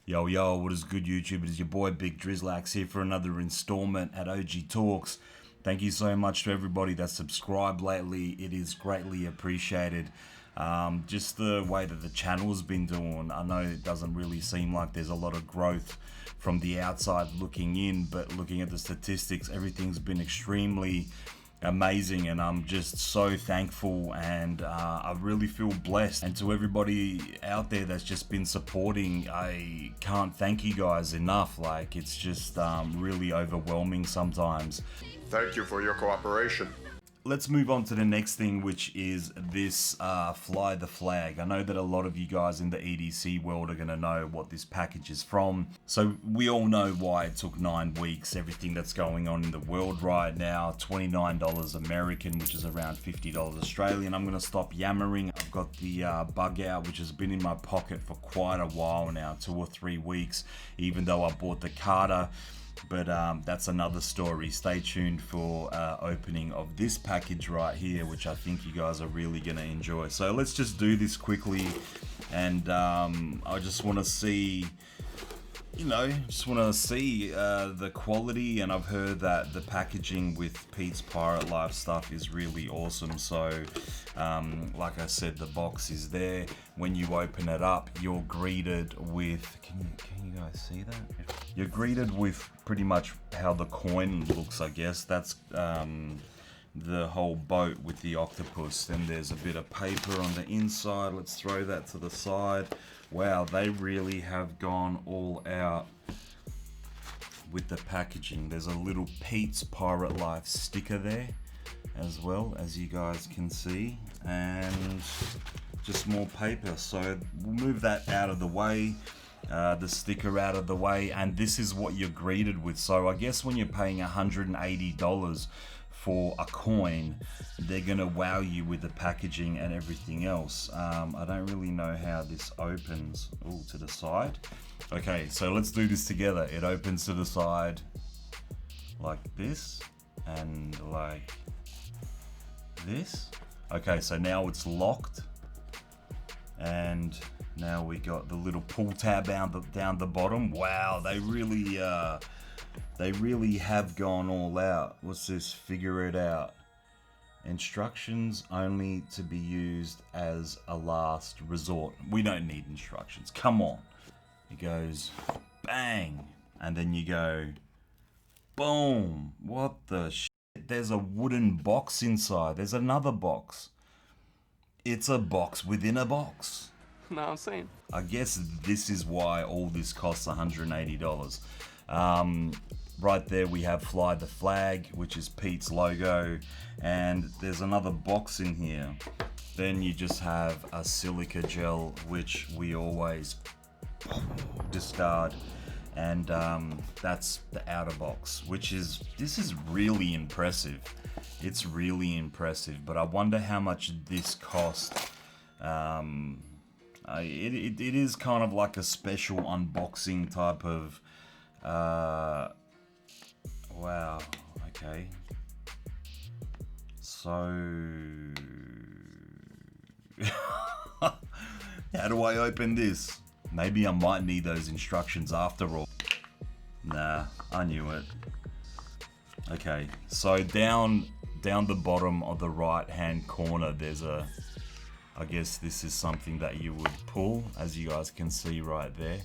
Yo, yo, what is good, YouTube? It is your boy Big Drizlax here for another installment at OG Talks. Thank you so much to everybody that's subscribed lately. It is greatly appreciated. Just the way that the channel's been doing, I know it doesn't really seem like there's a lot of growth from the outside looking in, but looking at the statistics, everything's been extremely amazing, and I'm just so thankful, and I really feel blessed. And to everybody out there that's just been supporting, I can't thank you guys enough. Like, it's just really overwhelming sometimes. Thank you for your cooperation. Let's move on to the next thing, which is this Fly the Flag. I know that a lot of you guys in the EDC world are going to know what this package is from. So we all know why it took 9 weeks, everything that's going on in the world right now. $29 American, which is around $50 Australian. I'm going to stop yammering. I've got the bug out, which has been in my pocket for quite a while now, 2 or 3 weeks, even though I bought the Carter. But that's another story. Stay tuned for opening of this package right here, which I think you guys are really going to enjoy. So let's just do this quickly, and I just want to see, the quality. And I've heard that the packaging with Pete's Pirate Life stuff is really awesome. So like I said, the box is there. When you open it up, you're greeted with, can you guys see that? You're greeted with pretty much how the coin looks, I guess. That's the whole boat with the octopus. Then there's a bit of paper on the inside. Let's throw that to the side. Wow, they really have gone all out with the packaging. There's a little Pete's Pirate Life sticker there as well, as you guys can see, and just more paper. So we'll move that out of the way, the sticker out of the way, and this is what you're greeted with. So I guess when you're paying $180 for a coin, they're gonna wow you with the packaging and everything else. I don't really know how this opens. Oh, to the side. Okay, so let's do this together. It opens to the side like this, and like this. Okay, so now it's locked, and now we got the little pull tab down the bottom. Wow, they really have gone all out. What's this? Figure it out. Instructions only to be used as a last resort. We don't need instructions. Come on. It goes bang, and then you go boom. What the shit? There's a wooden box inside. There's another box. It's a box within a box. No, I'm saying. I guess this is why all this costs $180. Right there we have Fly the Flag, which is Pete's logo, and there's another box in here. Then you just have a silica gel, which we always discard, and that's the outer box, this is really impressive. It's really impressive, but I wonder how much this cost. It is kind of like a special unboxing type of wow. Okay, so how do I open this? Maybe I might need those instructions after all. Nah, I knew it. Okay, so down the bottom of the right hand corner, there's I guess this is something that you would pull, as you guys can see right there.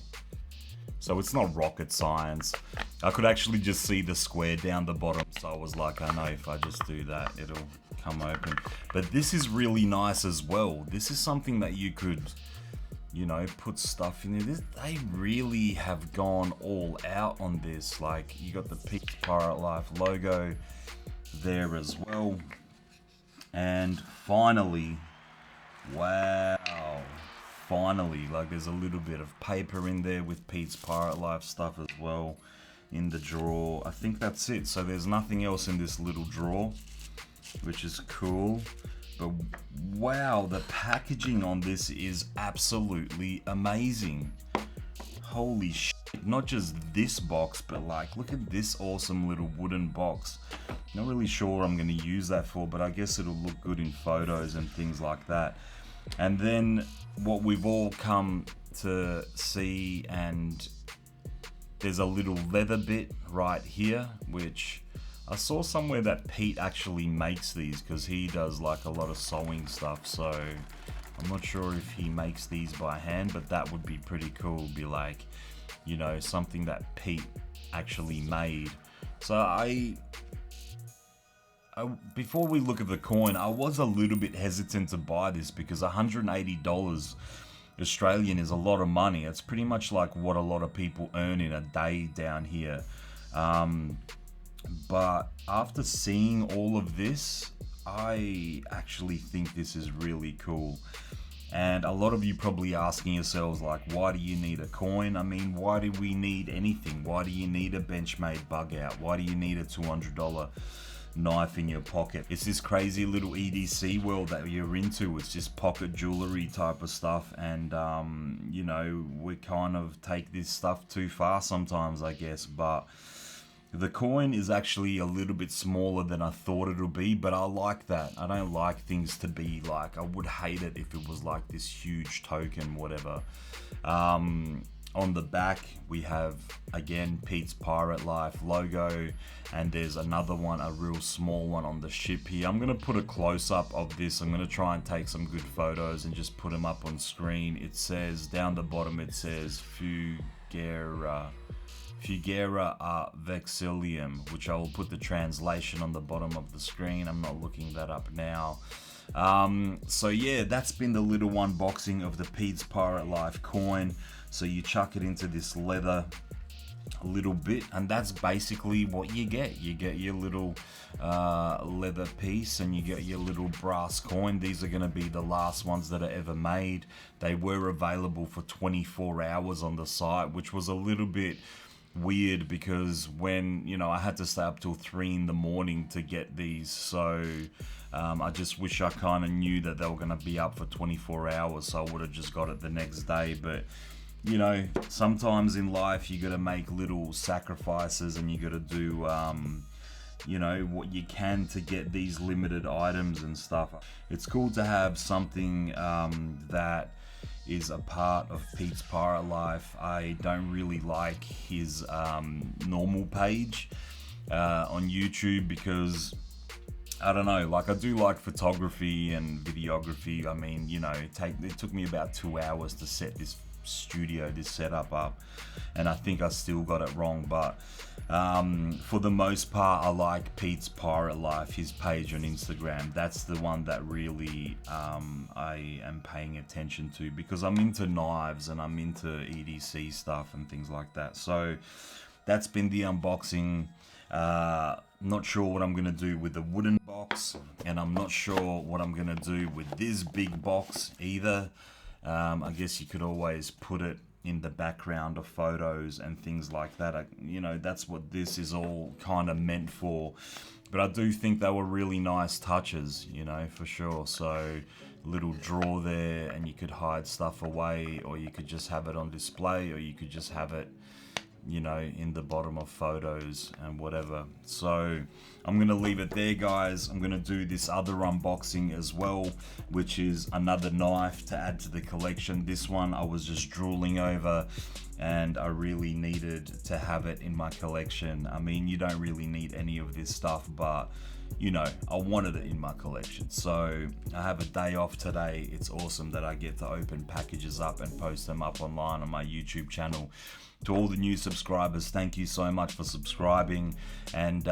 So it's not rocket science. I could actually just see the square down the bottom, so I was like, I know if I just do that, it'll come open. But this is really nice as well. This is something that you could, put stuff in there. They really have gone all out on this. Like, you got the Pete's Pirate Life logo there as well. And finally, wow. Finally, like, there's a little bit of paper in there with Pete's Pirate Life stuff as well in the drawer. I think that's it. So there's nothing else in this little drawer, which is cool. But wow, the packaging on this is absolutely amazing. Holy shit. Not just this box, but like, look at this awesome little wooden box. Not really sure what I'm going to use that for, but I guess it'll look good in photos and things like that. And then what we've all come to see, and there's a little leather bit right here, which I saw somewhere that Pete actually makes these, because he does like a lot of sewing stuff, so I'm not sure if he makes these by hand, but that would be pretty cool. Be like, you know, something that Pete actually made. So before we look at the coin, I was a little bit hesitant to buy this because $180 Australian is a lot of money. It's pretty much like what a lot of people earn in a day down here. But after seeing all of this, I actually think this is really cool. And a lot of you probably asking yourselves, like, why do you need a coin? I mean, why do we need anything? Why do you need a Benchmade bug out? Why do you need a $200 knife in your pocket? It's this crazy little EDC world that you're into. It's just pocket jewelry type of stuff, and you know, we kind of take this stuff too far sometimes, I guess. But the coin is actually a little bit smaller than I thought it would be, but I like that. I don't like things to be like, I would hate it if it was like this huge token, whatever. On the back, we have, again, Pete's Pirate Life logo, and there's another one, a real small one on the ship here. I'm going to put a close-up of this. I'm going to try and take some good photos and just put them up on screen. It says, down the bottom, it says Fugera a Vexillium, which I will put the translation on the bottom of the screen. I'm not looking that up now. So yeah, that's been the little unboxing of the Pete's Pirate Life coin. So you chuck it into this leather a little bit, and that's basically what you get. You get your little leather piece, and you get your little brass coin. These are going to be the last ones that are ever made. They were available for 24 hours on the site, which was a little bit weird, because when, you know, I had to stay up till 3 in the morning to get these. So I just wish I kind of knew that they were going to be up for 24 hours, so I would have just got it the next day. But you know, sometimes in life you got to make little sacrifices, and you got to do you know, what you can to get these limited items and stuff. It's cool to have something that is a part of Pete's Pirate Life. I don't really like his normal page on YouTube, because I don't know, like, I do like photography and videography. I mean, you know, it took me about 2 hours to set this setup up, and I think I still got it wrong. But for the most part, I like Pete's Pirate Life, his page on Instagram. That's the one that really I am paying attention to, because I'm into knives and I'm into EDC stuff and things like that. So that's been the unboxing. Not sure what I'm gonna do with the wooden box, and I'm not sure what I'm gonna do with this big box either. I guess you could always put it in the background of photos and things like that. You know, that's what this is all kind of meant for. But I do think they were really nice touches, you know, for sure. So little drawer there, and you could hide stuff away, or you could just have it on display, or you could just have it, you know, in the bottom of photos and whatever. So I'm gonna leave it there, guys. I'm gonna do this other unboxing as well, which is another knife to add to the collection. This one I was just drooling over, and I really needed to have it in my collection. I mean, you don't really need any of this stuff, but you know, I wanted it in my collection. So I have a day off today. It's awesome that I get to open packages up and post them up online on my YouTube channel. To all the new subscribers, thank you so much for subscribing, and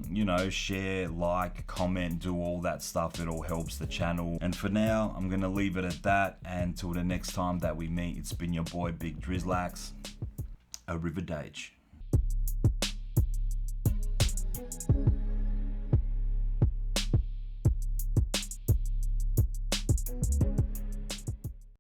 you know, share, like, comment, do all that stuff. It all helps the channel. And for now, I'm gonna leave it at that, and till the next time that we meet, it's been your boy Big Drizlax. Arrivederci.